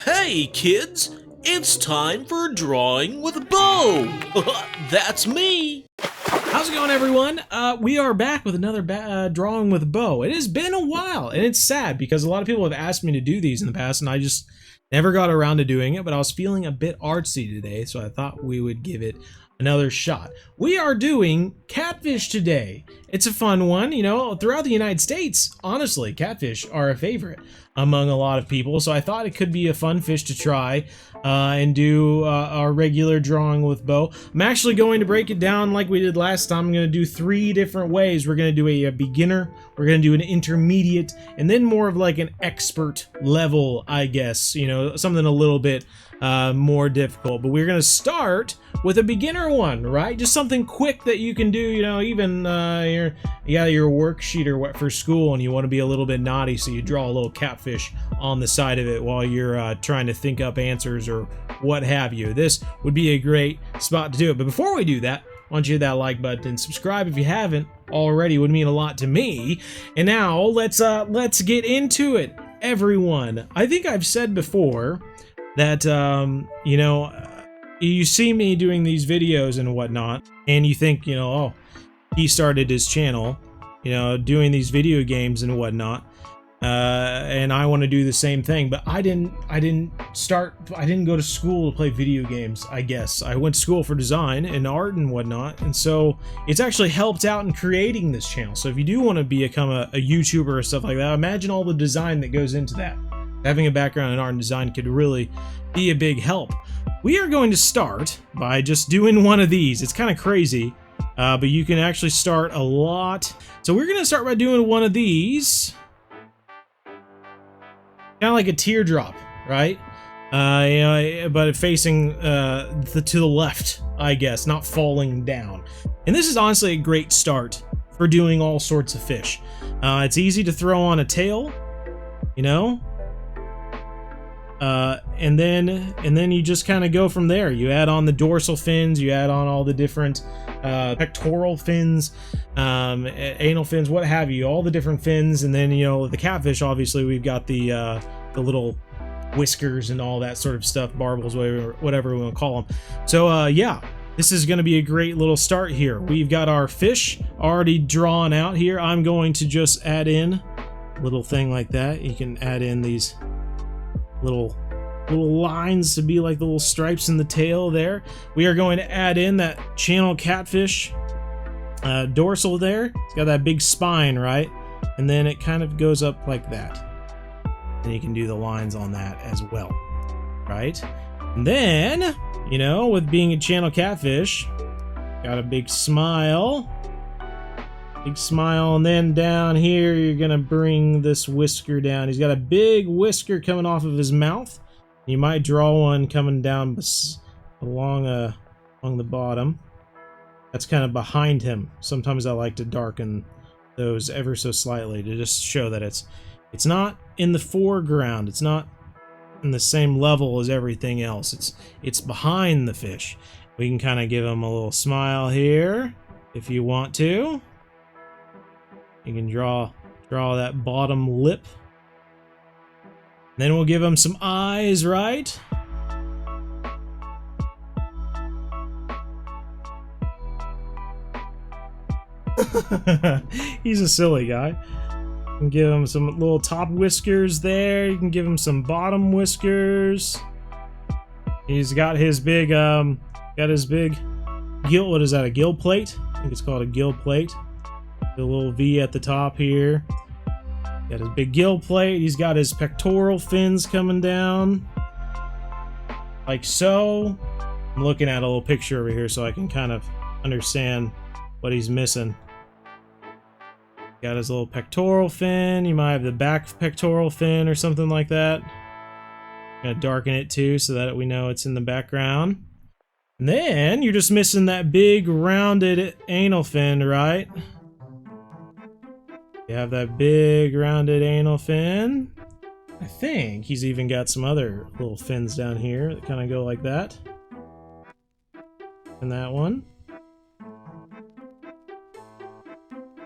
Hey kids, it's time for drawing with Bo. That's me. How's it going, everyone? We are back with another drawing with Bo. It has been a while, and it's sad because a lot of people have asked me to do these in the past, and I just never got around to doing it, but I was feeling a bit artsy today, so I thought we would give it another shot. We are doing catfish today. It's a fun one, you know, throughout the United States, honestly, catfish are a favorite among a lot of people, so I thought it could be a fun fish to try and do our regular drawing with Bo. I'm actually going to break it down like we did last time. I'm going to do 3 different ways. We're going to do a beginner, we're going to do an intermediate, and then more of like an expert level, I guess, you know, something a little bit more difficult. But we're going to start with a beginner one, right? Just something quick that you can do, you know, even your worksheet or what for school, and you want to be a little bit naughty, so you draw a little catfish on the side of it while you're trying to think up answers or what have you. This would be a great spot to do it. But before we do that, why don't you hit that like button and subscribe if you haven't already. It would mean a lot to me. And now let's get into it, everyone. I think I've said before that you know, you see me doing these videos and whatnot, and you think, you know, oh, he started his channel, you know, doing these video games and whatnot, and I want to do the same thing. But I didn't go to school to play video games. I guess I went to school for design and art and whatnot, and so it's actually helped out in creating this channel. So if you do want to become a YouTuber or stuff like that, imagine all the design that goes into that. Having a background in art and design could really be a big help. We are going to start by just doing one of these. It's kind of crazy, but you can actually start a lot. So we're going to start by doing one of these. Kind of like a teardrop, right? You know, but facing to the left, I guess, not falling down. And this is honestly a great start for doing all sorts of fish. It's easy to throw on a tail, you know? And then you just kind of go from there. You add on the dorsal fins, you add on all the different pectoral fins, anal fins, what have you, all the different fins. And then, you know, the catfish, obviously we've got the little whiskers and all that sort of stuff, barbels, whatever we want to call them. So yeah, this is going to be a great little start here. We've got our fish already drawn out here. I'm going to just add in a little thing like that. You can add in these little lines to be like the little stripes in the tail there. We are going to add in that Channel Catfish dorsal there. It's got that big spine, right? And then it kind of goes up like that. And you can do the lines on that as well, right? And then, you know, with being a Channel Catfish, got a big smile. Big smile, and then down here you're gonna bring this whisker down. He's got a big whisker coming off of his mouth. You might draw one coming down along the bottom. That's kind of behind him. Sometimes I like to darken those ever so slightly to just show that it's not in the foreground. It's not in the same level as everything else. It's behind the fish. We can kind of give him a little smile here if you want to. You can draw that bottom lip. Then we'll give him some eyes, right? He's a silly guy. You can give him some little top whiskers there. You can give him some bottom whiskers. He's got his big gill. What is that? A gill plate? I think it's called a gill plate. The little V at the top here. Got his big gill plate. He's got his pectoral fins coming down. Like so. I'm looking at a little picture over here so I can kind of understand what he's missing. Got his little pectoral fin. You might have the back pectoral fin or something like that. Gonna darken it too so that we know it's in the background. And then you're just missing that big rounded anal fin, right? You have that big rounded anal fin. I think he's even got some other little fins down here that kind of go like that. And that one.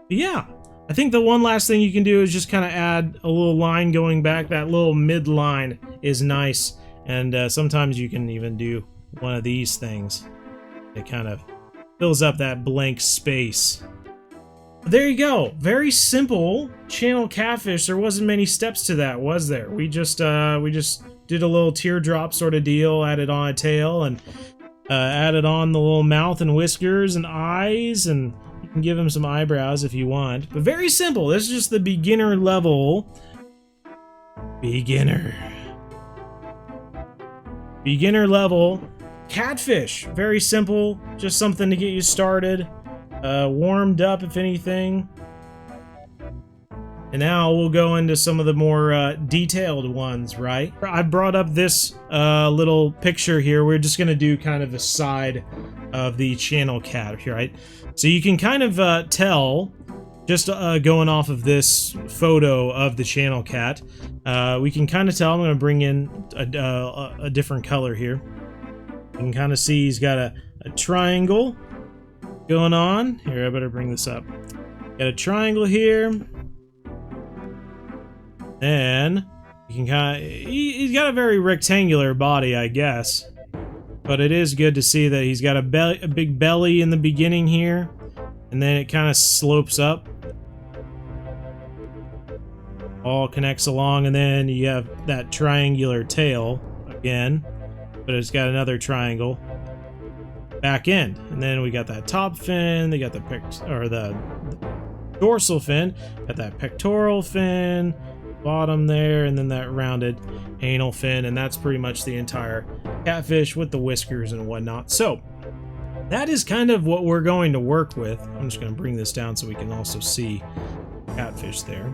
But yeah, I think the one last thing you can do is just kind of add a little line going back. That little mid line is nice And sometimes you can even do one of these things. It kind of fills up that blank space. There you go. Very simple channel catfish. There wasn't many steps to that, was there? We just did a little teardrop sort of deal, added on a tail, and added on the little mouth and whiskers and eyes, and you can give him some eyebrows if you want. But very simple. This is just the beginner level. Beginner level catfish. Very simple. Just something to get you started. Warmed up, if anything. And now we'll go into some of the more detailed ones, right? I brought up this little picture here. We're just going to do kind of a side of the channel cat, right? So you can kind of tell, just going off of this photo of the channel cat, we can kind of tell. I'm going to bring in a different color here. You can kind of see he's got a triangle going on. Here, I better bring this up. Got a triangle here. And you can kind of, he's got a very rectangular body, I guess. But it is good to see that he's got a big belly in the beginning here. And then it kind of slopes up. All connects along, and then you have that triangular tail again. But it's got another triangle. Back end, and then we got that top fin. They got the dorsal fin, got that pectoral fin, bottom there, and then that rounded anal fin, and that's pretty much the entire catfish with the whiskers and whatnot. So that is kind of what we're going to work with. I'm just going to bring this down so we can also see catfish there.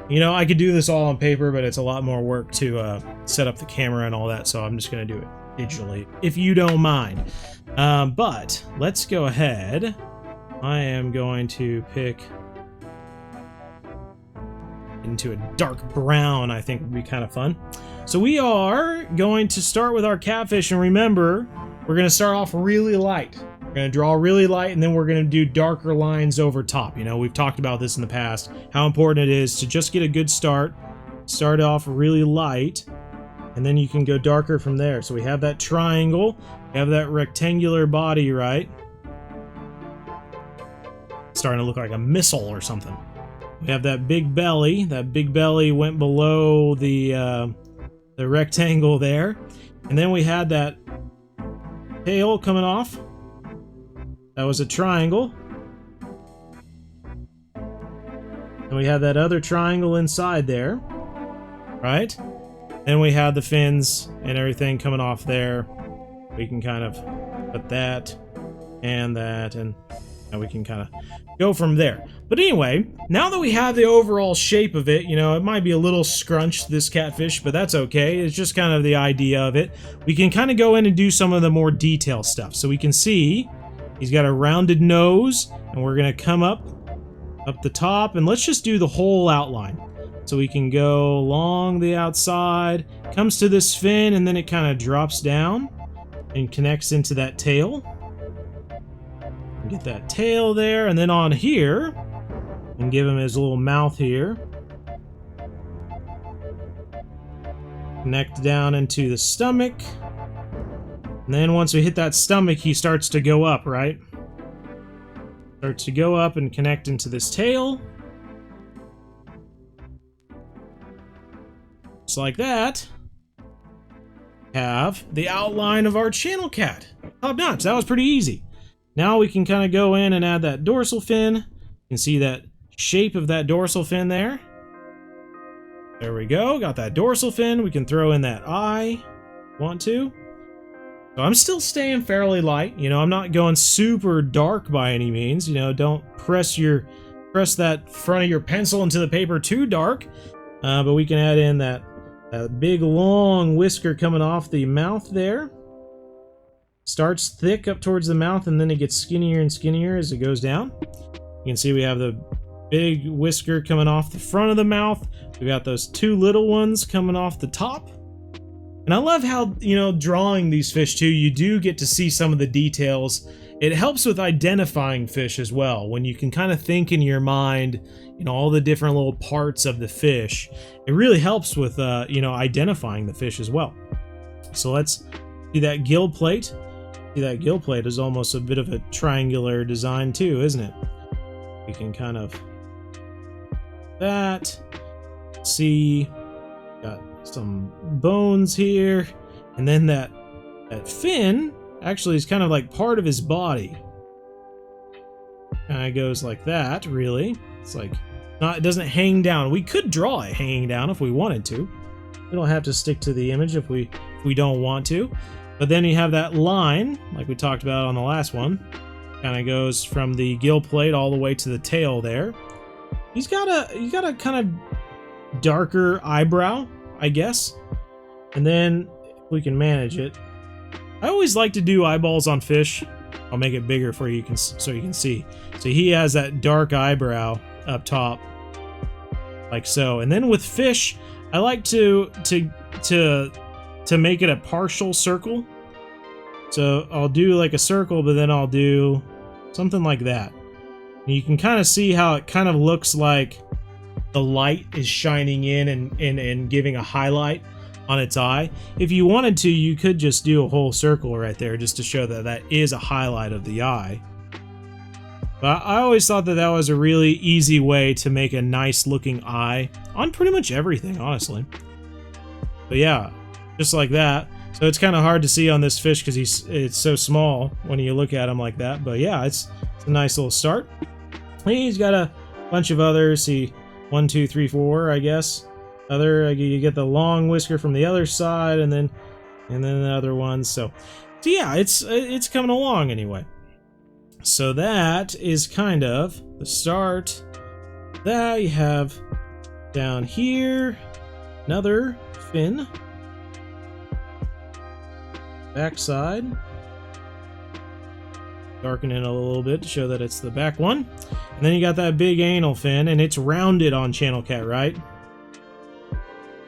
You know, I could do this all on paper, but it's a lot more work to set up the camera and all that, so I'm just going to do it digitally, if you don't mind. But let's go ahead. I am going to pick into a dark brown, I think would be kind of fun. So we are going to start with our catfish, and remember, we're going to start off really light. We're going to draw really light, and then we're going to do darker lines over top. You know, we've talked about this in the past, how important it is to just get a good start. Start off really light, and then you can go darker from there. So we have that triangle, we have that rectangular body, right? Starting to look like a missile or something. We have that big belly. That big belly went below the rectangle there. And then we had that tail coming off. That was a triangle. And we had that other triangle inside there, right? Then we had the fins and everything coming off there. We can kind of put that, and we can kind of go from there. But anyway, now that we have the overall shape of it, you know, it might be a little scrunched, this catfish, but that's okay. It's just kind of the idea of it. We can kind of go in and do some of the more detailed stuff. So we can see he's got a rounded nose, and we're going to come up the top, and let's just do the whole outline. So we can go along the outside, comes to this fin, and then it kind of drops down and connects into that tail. Get that tail there, and then on here, and give him his little mouth here. Connect down into the stomach. And then once we hit that stomach, he starts to go up, right? Starts to go up and connect into this tail. Just like that. Have the outline of our channel cat. Top notch. That was pretty easy. Now we can kind of go in and add that dorsal fin. You can see that shape of that dorsal fin there. There we go. Got that dorsal fin. We can throw in that eye. Want to? So I'm still staying fairly light. You know, I'm not going super dark by any means. You know, don't press that front of your pencil into the paper too dark. But we can add in that big long whisker coming off the mouth there. Starts thick up towards the mouth, and then it gets skinnier and skinnier as it goes down. You can see we have the big whisker coming off the front of the mouth. We got those two little ones coming off the top. And I love how, you know, drawing these fish too, you do get to see some of the details it helps with identifying fish as well. When you can kind of think in your mind, you know, all the different little parts of the fish, it really helps with, you know, identifying the fish as well. So let's do that gill plate. See, that gill plate is almost a bit of a triangular design too, isn't it? We can kind of that. See, got some bones here, and then that fin actually is kind of like part of his body. Kind of goes like that, really. It's like not, it doesn't hang down. We could draw it hanging down if we wanted to. We don't have to stick to the image if we don't want to. But then you have that line, like we talked about on the last one. Kind of goes from the gill plate all the way to the tail there. He's got a kind of darker eyebrow, I guess. And then if we can manage it. I always like to do eyeballs on fish. I'll make it bigger for you, so you can see. So he has that dark eyebrow up top, like so. And then with fish, I like to make it a partial circle. So I'll do like a circle, but then I'll do something like that. And you can kind of see how it kind of looks like the light is shining in and giving a highlight on its eye. If you wanted to, you could just do a whole circle right there just to show that that is a highlight of the eye. But I always thought that that was a really easy way to make a nice looking eye on pretty much everything, honestly. But yeah, just like that. So it's kind of hard to see on this fish because it's so small when you look at him like that. But yeah, it's a nice little start. And he's got a bunch of others. See, 1, 2, 3, 4, I guess. You get the long whisker from the other side, and then the other ones. So yeah, it's coming along anyway. So that is kind of the start. That you have down here another fin, backside. Darken it a little bit to show that it's the back one, and then you got that big anal fin, and it's rounded on Channel Cat, right?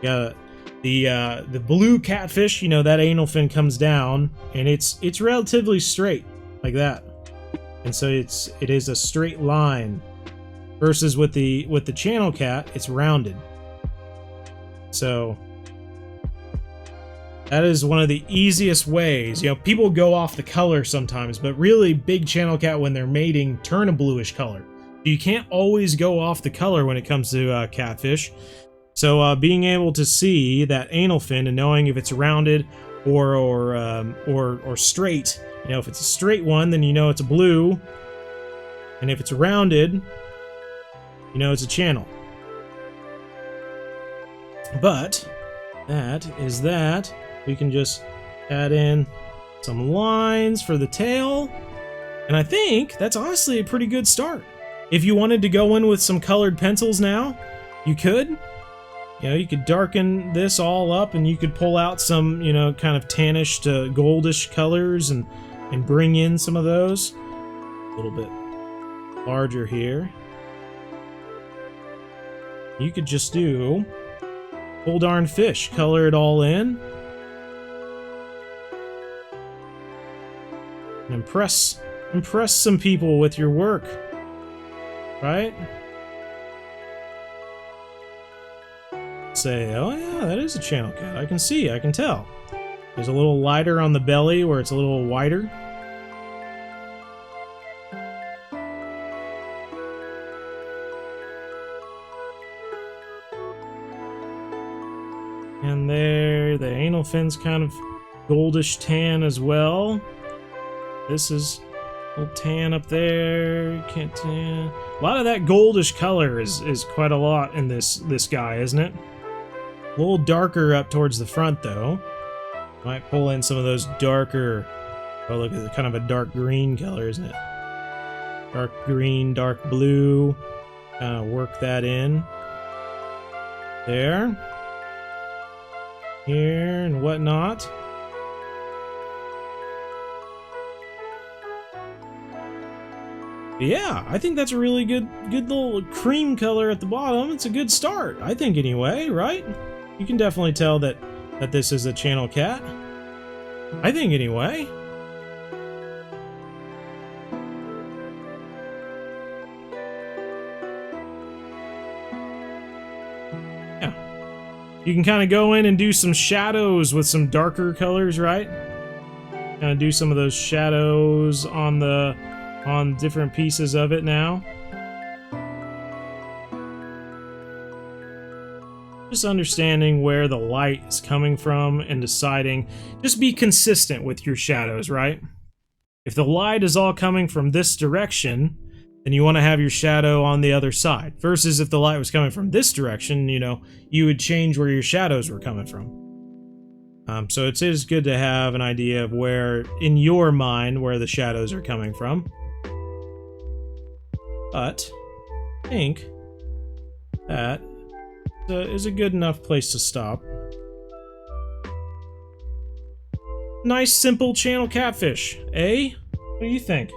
Yeah, the blue catfish, you know, that anal fin comes down and it's relatively straight like that, and so it is a straight line. Versus with the Channel Cat, it's rounded. So that is one of the easiest ways. You know, people go off the color sometimes, but really big Channel Cat when they're mating turn a bluish color. You can't always go off the color when it comes to catfish. So being able to see that anal fin and knowing if it's rounded or straight, you know, if it's a straight one, then you know it's a blue, and if it's rounded, you know it's a channel. But that is that. We can just add in some lines for the tail, and I think that's honestly a pretty good start. If you wanted to go in with some colored pencils now, you could. You know, you could darken this all up, and you could pull out some, you know, kind of tannish to goldish colors and bring in some of those. A little bit larger here. You could just do whole darn fish, color it all in. And impress some people with your work. Right? Say, oh yeah, that is a Channel Cat. I can see, I can tell. There's a little lighter on the belly where it's a little wider. And there, the anal fin's kind of goldish tan as well. This is a little tan up there. Can't tan. A lot of that goldish color is quite a lot in this guy, isn't it? A little darker up towards the front, though. Might pull in some of those darker... Oh, look, it's kind of a dark green color, isn't it? Dark green, dark blue. Kind of work that in. There. Here and whatnot. But yeah, I think that's a really good little cream color at the bottom. It's a good start, I think, anyway, right? You can definitely tell that this is a Channel Cat. I think, anyway. You can kind of go in and do some shadows with some darker colors, right? Kind of do some of those shadows on different pieces of it now. Just understanding where the light is coming from and deciding, just be consistent with your shadows, right? If the light is all coming from this direction, then you want to have your shadow on the other side. Versus if the light was coming from this direction, you know, you would change where your shadows were coming from. So it is good to have an idea of where, in your mind, where the shadows are coming from. But I think that is a good enough place to stop. Nice, simple channel catfish, eh? What do you think?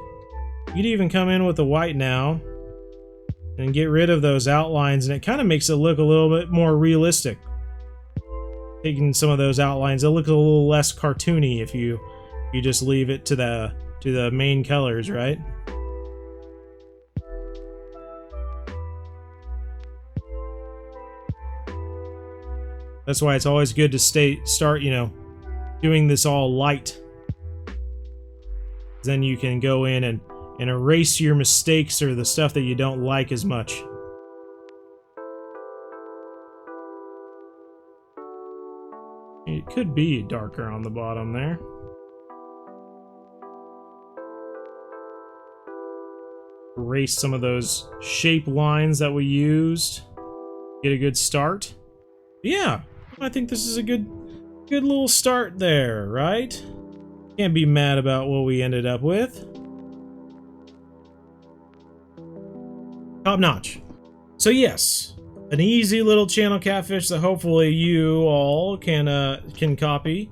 You'd even come in with the white now and get rid of those outlines, and it kind of makes it look a little bit more realistic. Taking some of those outlines, it looks a little less cartoony if you just leave it to the main colors, right? That's why it's always good to start, you know, doing this all light. Then you can go in and erase your mistakes or the stuff that you don't like as much. It could be darker on the bottom there. Erase some of those shape lines that we used. Get a good start. Yeah, I think this is a good little start there, right? Can't be mad about what we ended up with. Top notch. So yes, an easy little channel catfish that hopefully you all can copy.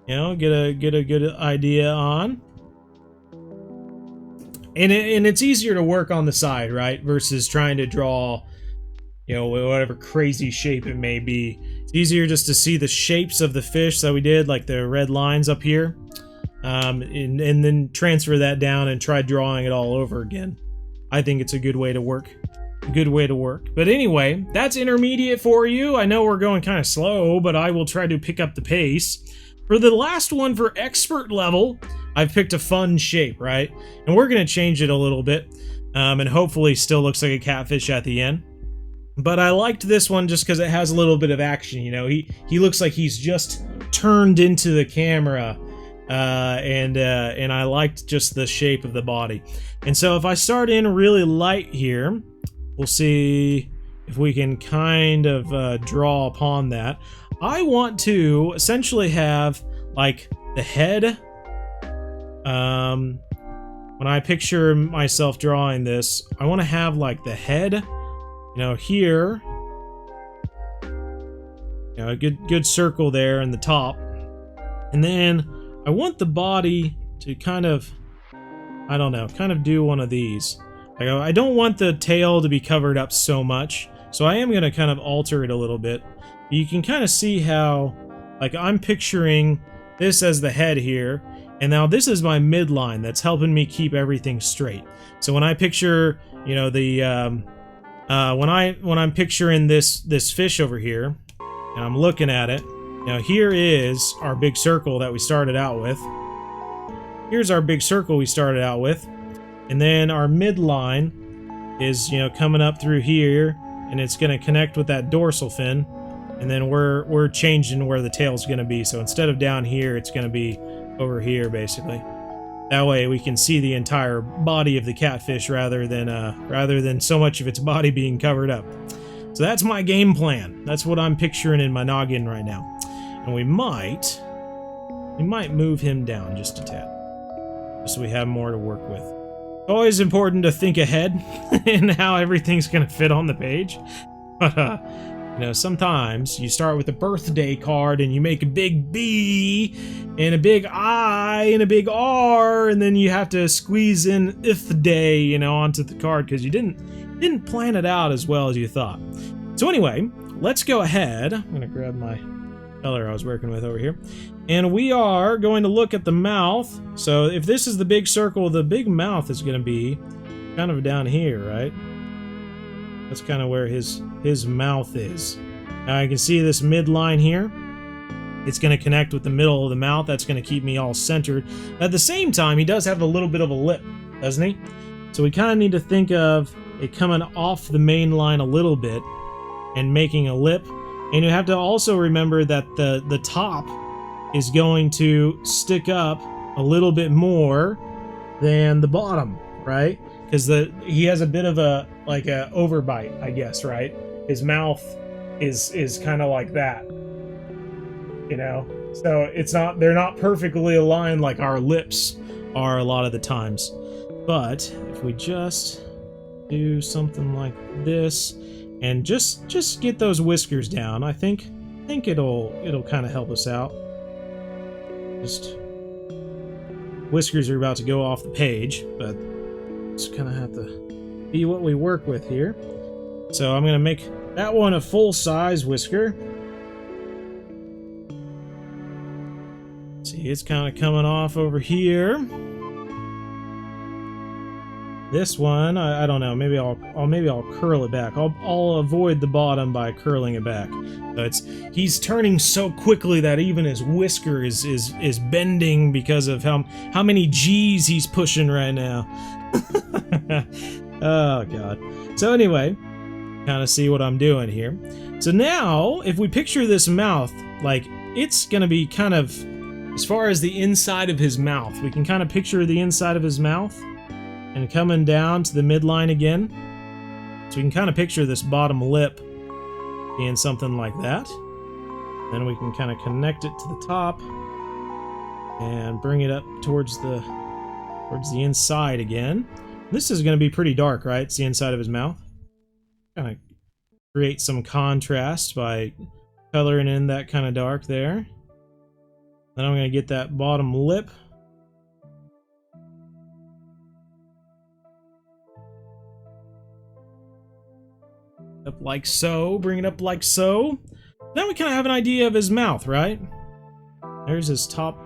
You know, get a good idea on. And it's easier to work on the side, right? Versus trying to draw, you know, whatever crazy shape it may be. It's easier just to see the shapes of the fish that we did, like the red lines up here. And then transfer that down and try drawing it all over again. I think it's a good way to work. A good way to work. But anyway, that's intermediate for you. I know we're going kind of slow, but I will try to pick up the pace. For the last one, for expert level, I've picked a fun shape, right? And we're going to change it a little bit. And hopefully still looks like a catfish at the end. But I liked this one just because it has a little bit of action, you know. He looks like he's just turned into the camera. And I liked just the shape of the body. And so if I start in really light here, we'll see if we can kind of draw upon that. I want to essentially have like the head. When I picture myself drawing this, I want to have like the head, you know, here. You know, a good circle there in the top. And then I want the body to kind of, I don't know, kind of do one of these. Like, I don't want the tail to be covered up so much, so I am going to kind of alter it a little bit. You can kind of see how, like, I'm picturing this as the head here, and now this is my midline that's helping me keep everything straight. So when I picture, you know, the when I'm picturing this fish over here, and I'm looking at it. Now here is our big circle that we started out with. Here's our big circle we started out with. And then our midline is, you know, coming up through here, and it's going to connect with that dorsal fin. And then we're changing where the tail's going to be. So instead of down here, it's going to be over here, basically. That way we can see the entire body of the catfish rather than so much of its body being covered up. So that's my game plan. That's what I'm picturing in my noggin right now. And we might move him down just a tad, just so we have more to work with. It's always important to think ahead and how everything's going to fit on the page. But, you know, sometimes you start with a birthday card and you make a big B and a big I and a big R, and then you have to squeeze in if day, you know, onto the card because you didn't plan it out as well as you thought. So anyway, let's go ahead. I'm going to grab my color I was working with over here. And we are going to look at the mouth. So if this is the big circle, the big mouth is going to be kind of down here, right? That's kind of where his mouth is. Now I can see this midline here. It's going to connect with the middle of the mouth. That's going to keep me all centered. At the same time, he does have a little bit of a lip, doesn't he? So we kind of need to think of it coming off the main line a little bit and making a lip. And you have to also remember that the top is going to stick up a little bit more than the bottom, right? Because he has a bit of a overbite, I guess, right? His mouth is kind of like that, you know. So they're not perfectly aligned like our lips are a lot of the times. But if we just do something like this and just get those whiskers down, I think it'll kind of help us out. Just whiskers are about to go off the page, but just kind of have to be what we work with here. So I'm going to make that one a full-size whisker. See, it's kind of coming off over here. This one, I don't know. Maybe I'll curl it back. I'll avoid the bottom by curling it back. But he's turning so quickly that even his whisker is bending because of how many G's he's pushing right now. Oh god. So anyway, kind of see what I'm doing here. So now, if we picture this mouth, like it's gonna be kind of, as far as the inside of his mouth, we can kind of picture the inside of his mouth. And coming down to the midline again. So we can kind of picture this bottom lip being something like that. Then we can kind of connect it to the top and bring it up towards the inside again. This is going to be pretty dark, right? It's the inside of his mouth. Kind of create some contrast by coloring in that kind of dark there. Then I'm going to get that bottom lip. Up like so, bring it up like so. Now we kind of have an idea of his mouth, right? There's his top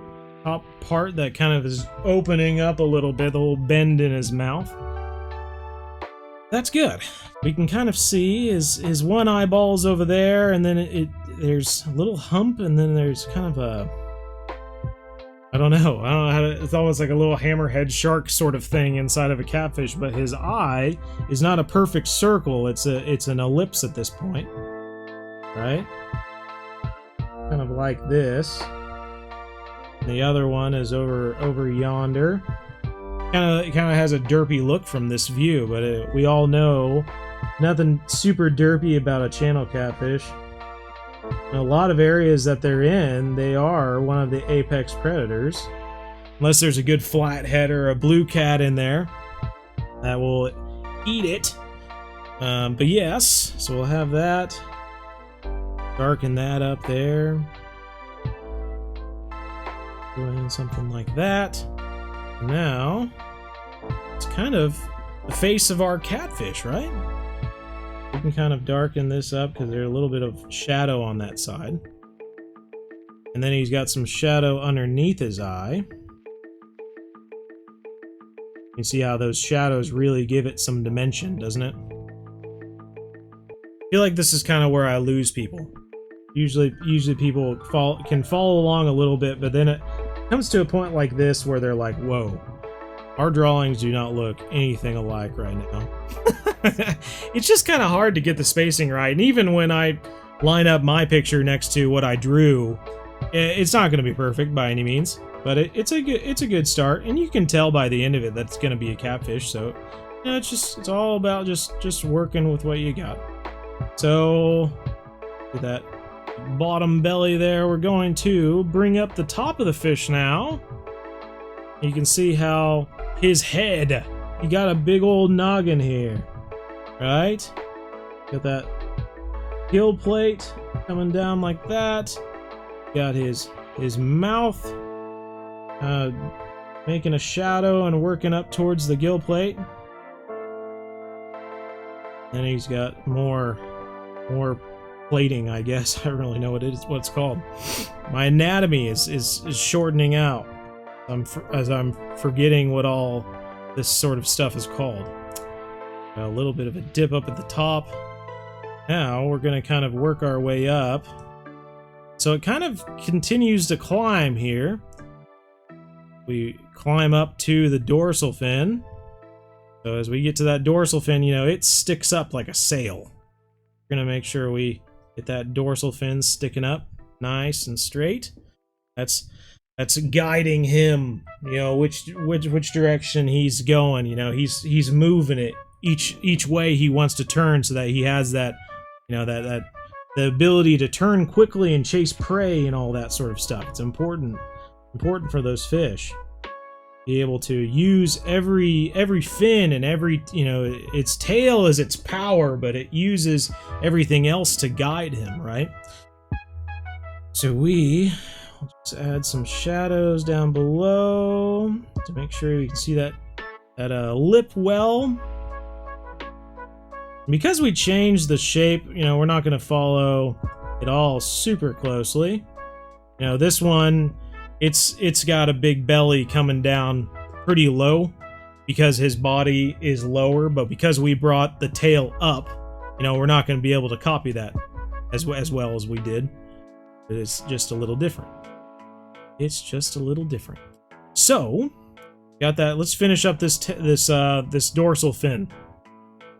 part that kind of is opening up a little bit, the little bend in his mouth. That's good. We can kind of see his one eyeball's over there, and then there's a little hump, and then there's kind of a, I don't know how to, it's almost like a little hammerhead shark sort of thing inside of a catfish, but his eye is not a perfect circle, it's an ellipse at this point, right? Kind of like this. The other one is over yonder. Kind of has a derpy look from this view, but we all know nothing super derpy about a channel catfish. In a lot of areas that they're in, they are one of the apex predators. Unless there's a good flathead or a blue cat in there that will eat it. But yes, so we'll have that. Darken that up there. Doing something like that. Now, it's kind of the face of our catfish, right? We can kind of darken this up because there's a little bit of shadow on that side. And then he's got some shadow underneath his eye. You see how those shadows really give it some dimension, doesn't it? I feel like this is kind of where I lose people. Usually people can follow along a little bit, but then it comes to a point like this where they're like, whoa, our drawings do not look anything alike right now. It's just kind of hard to get the spacing right, and even when I line up my picture next to what I drew, it's not going to be perfect by any means, but it's a good start, and you can tell by the end of it that it's going to be a catfish. So you know, it's all about just working with what you got. So with that bottom belly there, we're going to bring up the top of the fish now. You can see how his head, he got a big old noggin here, right? Got that gill plate coming down like that. Got his mouth making a shadow and working up towards the gill plate. Then he's got more plating, I guess. I don't really know what it's called. My anatomy is shortening out as I'm forgetting what all this sort of stuff is called. Got a little bit of a dip up at the top. Now we're going to kind of work our way up. So it kind of continues to climb here. We climb up to the dorsal fin. So as we get to that dorsal fin, you know, it sticks up like a sail. We're going to make sure we get that dorsal fin sticking up nice and straight. That's guiding him, you know, which direction he's going. You know, he's moving it each way he wants to turn, so that he has that, you know, that the ability to turn quickly and chase prey and all that sort of stuff. It's important for those fish. Be able to use every fin and every, you know, its tail is its power, but it uses everything else to guide him, right? So we just add some shadows down below to make sure you can see that lip well. Because we changed the shape, you know, we're not going to follow it all super closely. You know, this one, it's got a big belly coming down pretty low because his body is lower, but because we brought the tail up, you know, we're not going to be able to copy that as well as we did. It's just a little different. It's just a little different. So, got that. Let's finish up this dorsal fin.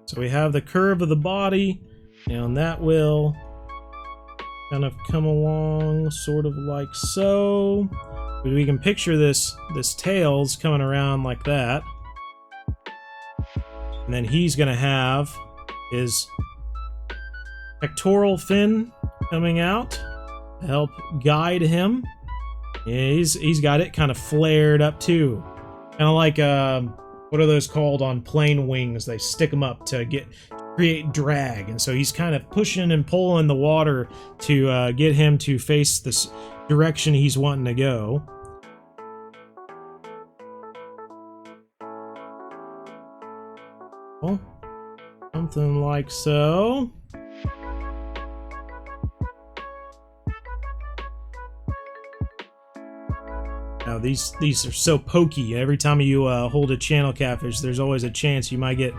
So we have the curve of the body, and that will kind of come along sort of like so. We can picture this tail's coming around like that. And then he's going to have his pectoral fin coming out to help guide him. Yeah, he's got it kind of flared up too. Kind of like, what are those called on plane wings? They stick them up to create drag. And so he's kind of pushing and pulling the water to get him to face this direction he's wanting to go. Well, something like so. Now these are so pokey. Every time you hold a channel catfish, there's always a chance you might get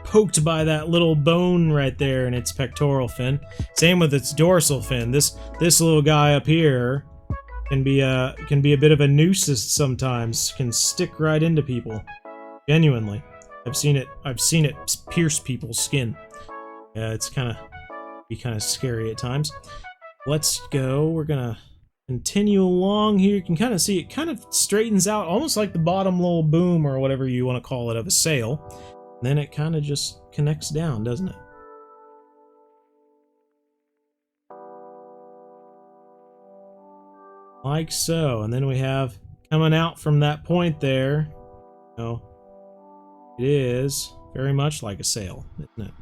poked by that little bone right there in its pectoral fin. Same with its dorsal fin. This little guy up here can be a bit of a nuisance sometimes. Can stick right into people. Genuinely, I've seen it pierce people's skin. Yeah, it's kind of scary at times. Let's go. We're gonna continue along here. You can kind of see it kind of straightens out, almost like the bottom little boom or whatever you want to call it of a sail. And then it kind of just connects down, doesn't it? Like so. And then we have coming out from that point there, you know, it is very much like a sail, isn't it?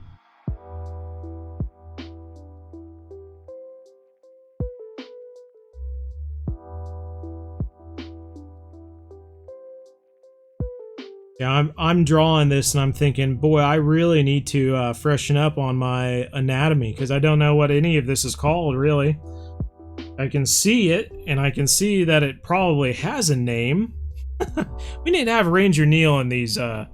Yeah, I'm drawing this and I'm thinking, boy, I really need to freshen up on my anatomy because I don't know what any of this is called, really. I can see it, and I can see that it probably has a name. We need to have Ranger Neil in these drawing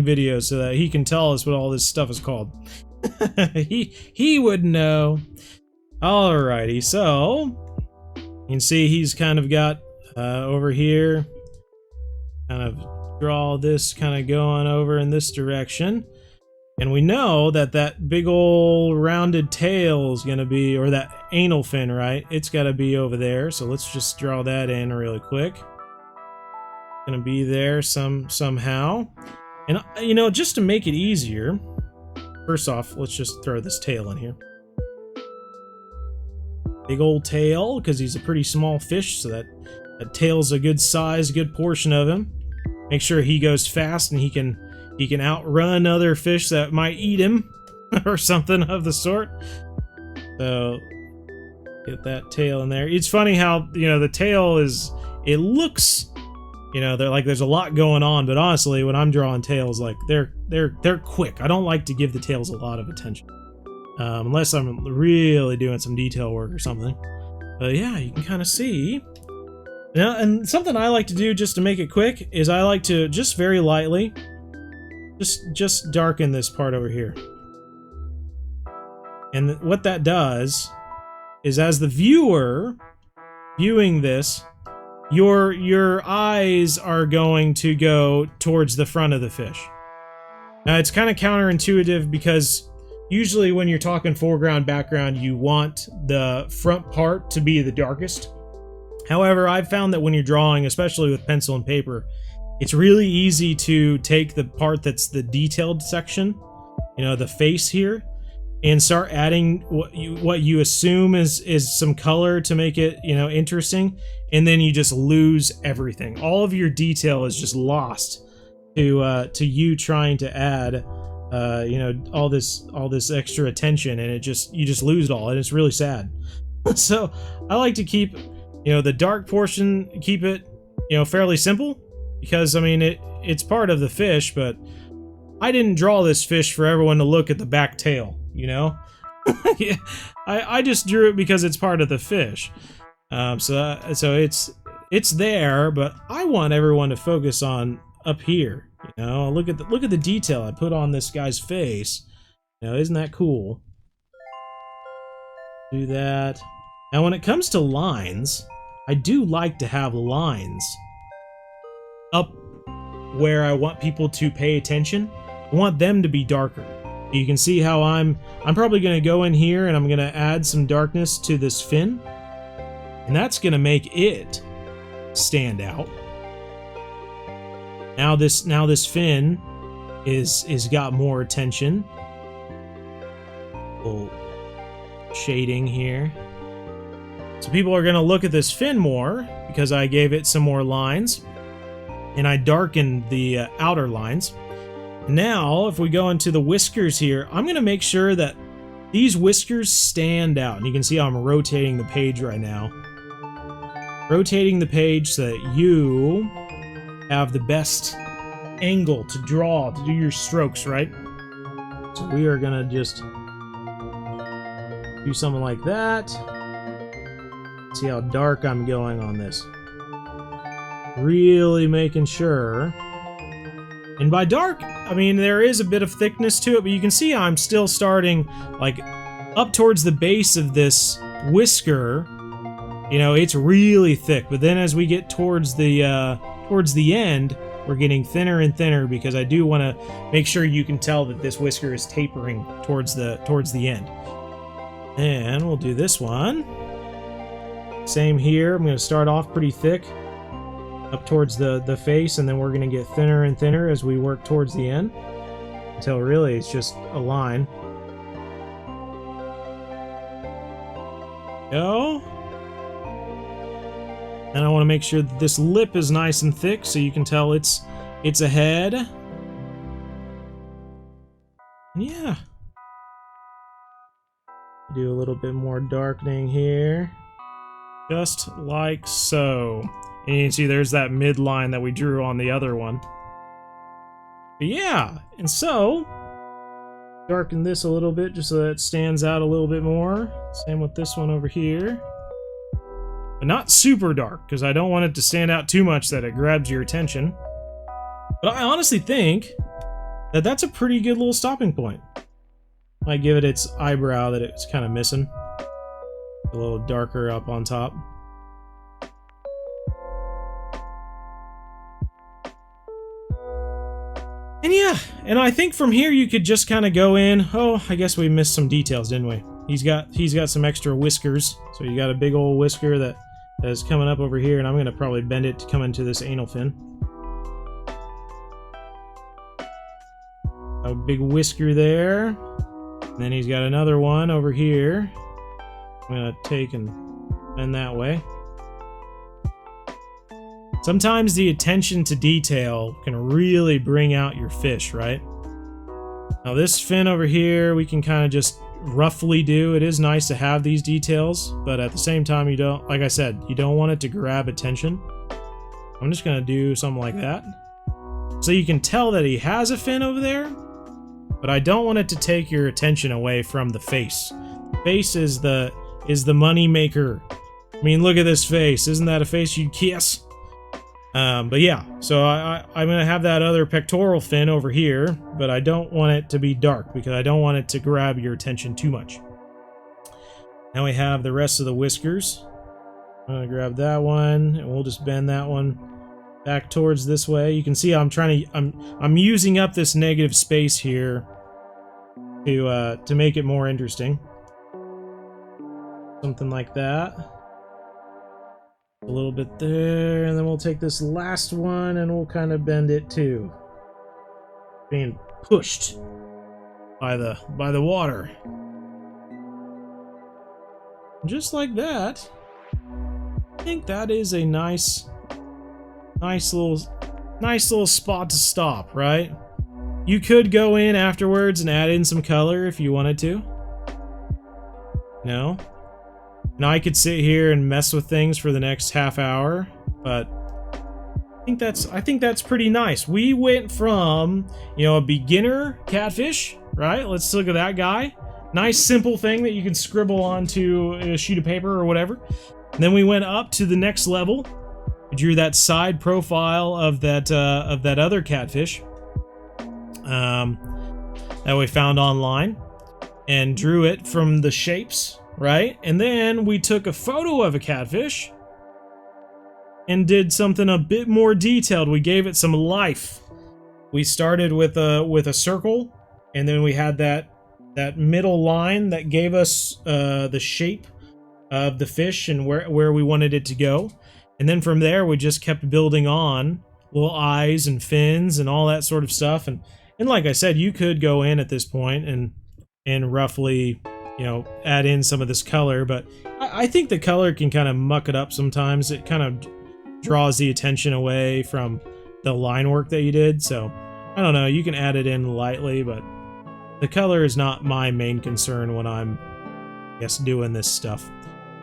videos so that he can tell us what all this stuff is called. he would know. Alrighty, so you can see he's kind of got over here. Kind of draw this kind of going over in this direction. And we know that big old rounded tail is going to be, or that anal fin, right? It's got to be over there. So let's just draw that in really quick. Going to be there somehow. And, you know, just to make it easier, first off, let's just throw this tail in here. Big old tail, because he's a pretty small fish, so that tail's a good size, good portion of him. Make sure he goes fast and he can outrun other fish that might eat him or something of the sort. So get that tail in there. It's funny how, you know, the tail it looks, you know, there's a lot going on, but honestly, when I'm drawing tails, like they're quick. I don't like to give the tails a lot of attention. Unless I'm really doing some detail work or something. But yeah, you can kind of see. Now, and something I like to do just to make it quick is I like to just very lightly Just darken this part over here. And what that does is, as the viewer viewing this, your eyes are going to go towards the front of the fish. Now, it's kind of counterintuitive because usually when you're talking foreground, background, you want the front part to be the darkest. However, I've found that when you're drawing, especially with pencil and paper, it's really easy to take the part that's the detailed section, you know, the face here, and start adding what you assume is some color to make it, you know, interesting, and then you just lose everything. All of your detail is just lost to you trying to add, you know, all this extra attention, and you just lose it all, and it's really sad. So I like to keep, you know, the dark portion, keep it, you know, fairly simple, because I mean it's part of the fish, but I didn't draw this fish for everyone to look at the back tail, you know. Yeah, I just drew it because it's part of the fish. So it's there, but I want everyone to focus on up here. You know, look at the detail I put on this guy's face. You know, isn't that cool? Do that. Now, when it comes to lines, I do like to have lines up where I want people to pay attention. I want them to be darker. You can see how I'm probably going to go in here and I'm going to add some darkness to this fin, and that's going to make it stand out. Now this fin is got more attention. Little shading here. So people are going to look at this fin more because I gave it some more lines, and I darkened the outer lines. Now, if we go into the whiskers here, I'm going to make sure that these whiskers stand out. And you can see I'm rotating the page right now. Rotating the page so that you have the best angle to draw, to do your strokes, right? So we are going to just do something like that. See how dark I'm going on this. Really making sure. And by dark, I mean there is a bit of thickness to it, but you can see I'm still starting like up towards the base of this whisker. You know, it's really thick, but then as we get towards the end, we're getting thinner and thinner because I do want to make sure you can tell that this whisker is tapering towards the end. And we'll do this one. Same here. I'm going to start off pretty thick up towards the face, and then we're going to get thinner and thinner as we work towards the end until really it's just a line. Go. And I want to make sure that this lip is nice and thick so you can tell it's a head. Yeah. Do a little bit more darkening here. Just like so. And you can see there's that midline that we drew on the other one. But yeah, and so darken this a little bit just so that it stands out a little bit more. Same with this one over here. But not super dark, because I don't want it to stand out too much that it grabs your attention. But I honestly think that that's a pretty good little stopping point. Might give it its eyebrow that it's kind of missing. A little darker up on top. And yeah, and I think from here you could just kind of go in. Oh, I guess we missed some details, didn't we? He's got some extra whiskers. So you got a big old whisker that is coming up over here, and I'm going to probably bend it to come into this anal fin. A big whisker there. And then he's got another one over here. I'm going to take and bend that way. Sometimes the attention to detail can really bring out your fish, right? Now this fin over here, we can kind of just roughly do. It is nice to have these details, but at the same time, you don't, like I said, you don't want it to grab attention. I'm just going to do something like that. So you can tell that he has a fin over there, but I don't want it to take your attention away from the face. The face is the money maker. I mean, look at this face. Isn't that a face you'd kiss? But yeah, so I'm going to have that other pectoral fin over here, but I don't want it to be dark because I don't want it to grab your attention too much. Now we have the rest of the whiskers. I'm going to grab that one, and we'll just bend that one back towards this way. You can see I'm using up this negative space here to make it more interesting. Something like that. A little bit there, and then we'll take this last one and we'll kind of bend it too. Being pushed by the water. Just like that. I think that is a nice little spot to stop, right? You could go in afterwards and add in some color if you wanted to. No? Now I could sit here and mess with things for the next half hour, but I think that's pretty nice. We went from, you know, a beginner catfish, right? Let's look at that guy. Nice simple thing that you can scribble onto a sheet of paper or whatever. And then we went up to the next level. We drew that side profile of that other catfish that we found online and drew it from the shapes. Right? And then we took a photo of a catfish and did something a bit more detailed. We gave it some life. We started with a circle, and then we had that middle line that gave us the shape of the fish and where we wanted it to go. And then from there, we just kept building on little eyes and fins and all that sort of stuff. And like I said, you could go in at this point and roughly, you know, add in some of this color, but I think the color can kind of muck it up sometimes. It kind of draws the attention away from the line work that you did, so I don't know, you can add it in lightly, but the color is not my main concern when I'm, I guess, doing this stuff.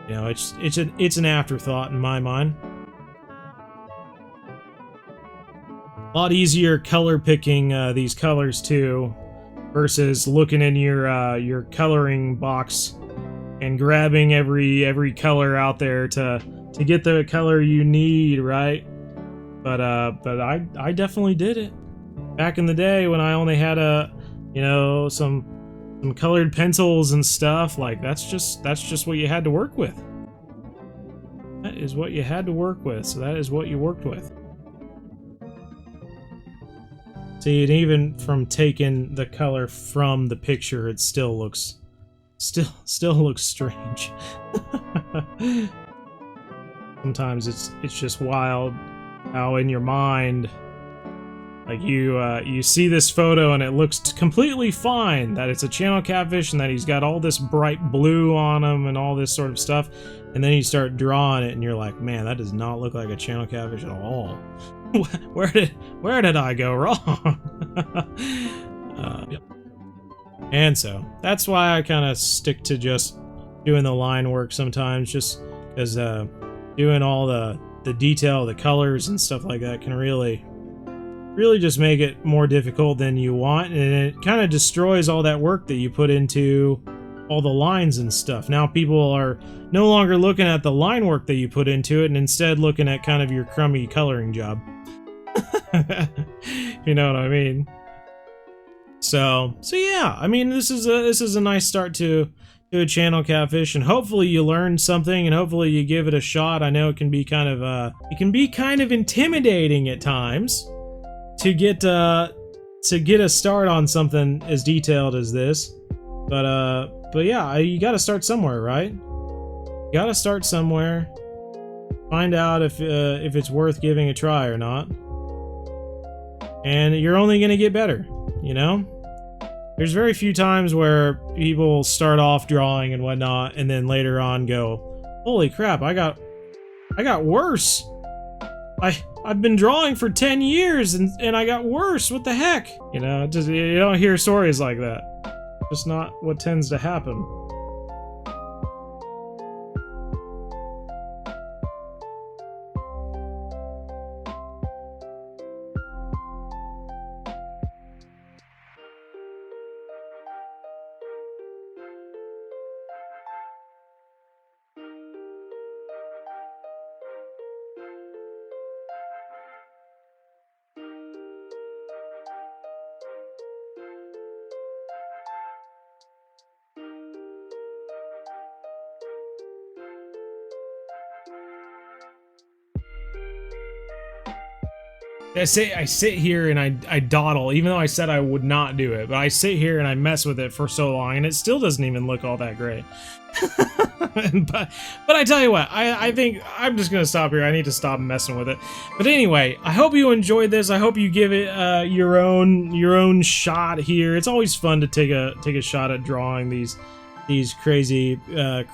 You know, it's an afterthought in my mind. A lot easier color picking these colors too, versus looking in your coloring box and grabbing every color out there to get the color you need, right? But I definitely did it back in the day when I only had some colored pencils and stuff. Like that's just what you had to work with. That is what you had to work with. So that is what you worked with. See, and even from taking the color from the picture, it still looks strange. Sometimes it's just wild how in your mind, like you see this photo and it looks completely fine that it's a channel catfish and that he's got all this bright blue on him and all this sort of stuff, and then you start drawing it and you're like, man, that does not look like a channel catfish at all. Where did I go wrong? Yep. And so that's why I kind of stick to just doing the line work sometimes, just because doing all the detail, the colors and stuff like that can really just make it more difficult than you want, and it kind of destroys all that work that you put into all the lines and stuff. Now people are no longer looking at the line work that you put into it, and instead looking at kind of your crummy coloring job. You know what I mean? So yeah, I mean, this is a nice start to a channel catfish, and hopefully you learned something, and hopefully you give it a shot. I know it can be kind of intimidating at times to get a start on something as detailed as this, but yeah, you got to start somewhere, right? You got to start somewhere. Find out if it's worth giving a try or not. And you're only going to get better, you know? There's very few times where people start off drawing and whatnot, and then later on go, holy crap, I got worse. I've been drawing for 10 years and I got worse. What the heck? You know, you don't hear stories like that. Just not what tends to happen. I sit here and I dawdle, even though I said I would not do it, but I sit here and I mess with it for so long, and it still doesn't even look all that great. but I tell you what, I think I'm just gonna stop here. I need to stop messing with it. But anyway, I hope you enjoyed this. I hope you give it your own shot here. It's always fun to take a shot at drawing these crazy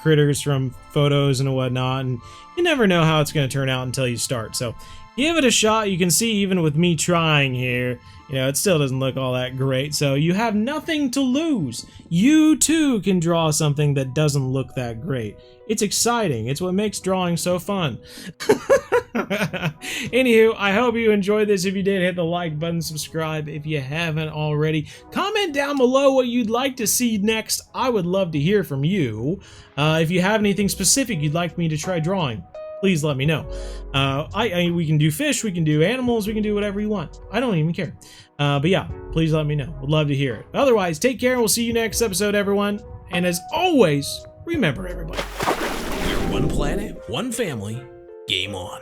critters from photos and whatnot, and you never know how it's gonna turn out until you start. So give it a shot. You can see even with me trying here, you know, it still doesn't look all that great. So you have nothing to lose. You too can draw something that doesn't look that great. It's exciting. It's what makes drawing so fun. Anywho, I hope you enjoyed this. If you did, hit the like button, subscribe if you haven't already. Comment down below what you'd like to see next. I would love to hear from you. If you have anything specific you'd like me to try drawing, please let me know. We can do fish, we can do animals, we can do whatever you want. I don't even care. But yeah, please let me know. Would love to hear it. Otherwise, take care and we'll see you next episode, everyone. And as always, remember, everybody, we're one planet, one family. Game on.